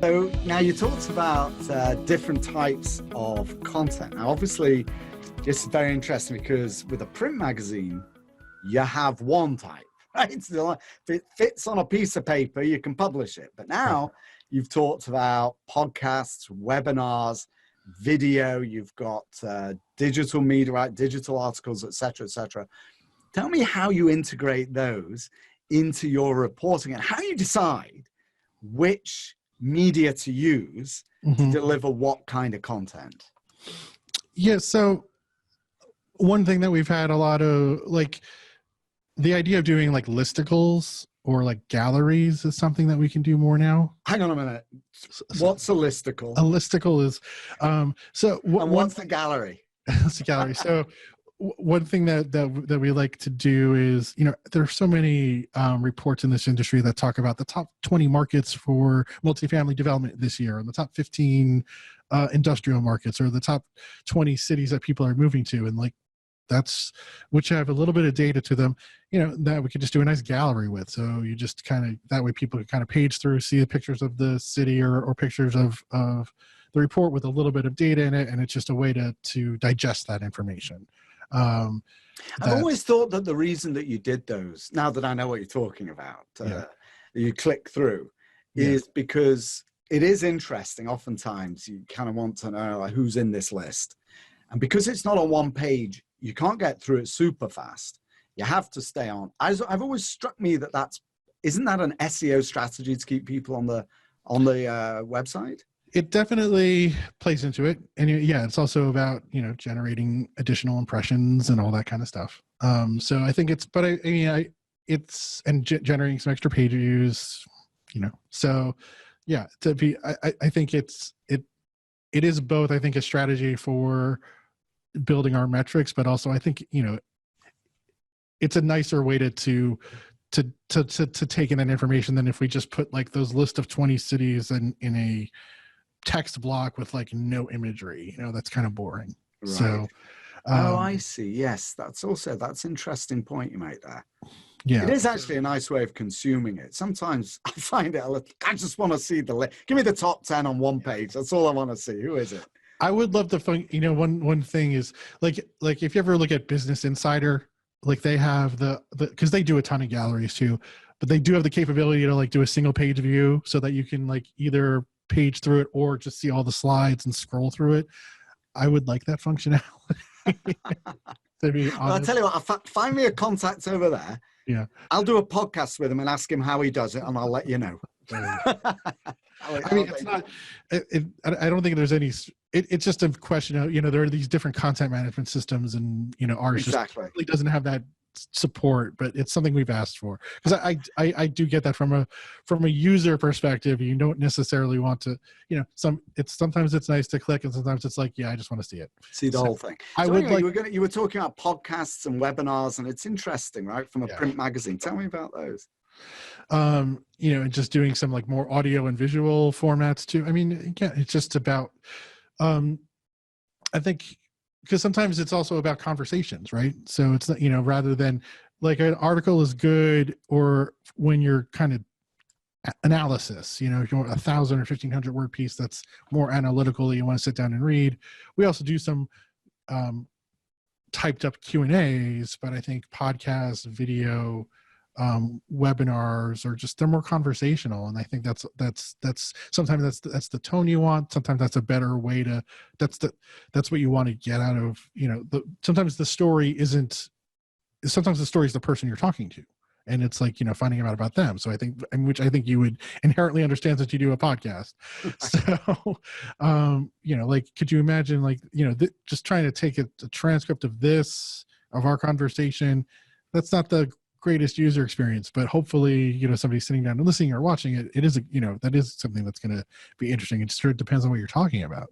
So now you talked about different types of content. Now, obviously, this is very interesting because with a print magazine, you have one type, right? So if it fits on a piece of paper, you can publish it. But now you've talked about podcasts, webinars, video, you've got digital media, right? Digital articles, et cetera, et cetera. Tell me how you integrate those into your reporting and how you decide which media to use to deliver what kind of content. Yeah, so one thing that we've had a lot of, like, the idea of doing like listicles or like galleries is something that we can do more now. Hang on a minute. What's a listicle? A listicle is what's the gallery? It's a gallery. So one thing that we like to do is, you know, there's so many reports in this industry that talk about the top 20 markets for multifamily development this year, and the top 15 industrial markets, or the top 20 cities that people are moving to, and like that's, which have a little bit of data to them, you know, that we could just do a nice gallery with. So you just kind of, that way people can kind of page through, see the pictures of the city or pictures of the report with a little bit of data in it, and it's just a way to digest that information. I've always thought that the reason that you did those, now that I know what you're talking about, you click through, is because it is interesting. Oftentimes you kind of want to know like who's in this list. And because it's not on one page, you can't get through it super fast. You have to stay on. I've always struck me that isn't that an SEO strategy to keep people on the website? It definitely plays into it. And yeah, it's also about, you know, generating additional impressions and all that kind of stuff. So I think it's, but generating some extra page views, you know, so yeah, I think it is both, I think, a strategy for building our metrics, but also I think, you know, it's a nicer way to take in that information than if we just put like those list of 20 cities in a text block with like no imagery. You know, that's kind of boring. Right. So I see. Yes, that's interesting point you make there. Yeah, it is actually a nice way of consuming it. Sometimes I find it I just want to see the list. Give me the top 10 on one page. That's all I want to see. Who is it? I would love to find, you know, one thing is like if you ever look at Business Insider, like they have because they do a ton of galleries too, but they do have the capability to like do a single page view so that you can like either page through it or just see all the slides and scroll through it. I would like that functionality. To be honest. Well, I'll tell you what, find me a contact over there. Yeah. I'll do a podcast with him and ask him how he does it, and I'll let you know. I mean, it's not, I don't think there's any, it's just a question of, you know, there are these different content management systems, and, you know, ours just really doesn't have that support, but it's something we've asked for, because I do get that from a user perspective. You don't necessarily want to, you know, sometimes it's nice to click, and sometimes it's like, yeah, I just want to see it, see the whole thing. So anyway, you were talking about podcasts and webinars, and it's interesting, right, from a print magazine. Tell me about those. You know, and just doing some like more audio and visual formats too. I mean, yeah, it's just about, I think, because sometimes it's also about conversations, right? So it's not, you know, rather than like an article is good, or when you're kind of analysis, you know, if you want 1,000 or 1,500 word piece that's more analytical, you want to sit down and read. We also do some typed up Q&As, but I think podcasts, video, webinars are just, they're more conversational, and I think that's sometimes that's the tone you want. Sometimes that's a better way to, that's what you want to get out of, you know, sometimes the story is the person you're talking to, and it's like, you know, finding out about them. So I think, and which I think you would inherently understand since you do a podcast. So you know, like, could you imagine, like, you know, just trying to take a transcript of our conversation? That's not the greatest user experience, but hopefully, you know, somebody sitting down and listening or watching it, it is, you know, that is something that's going to be interesting. It just sort of depends on what you're talking about.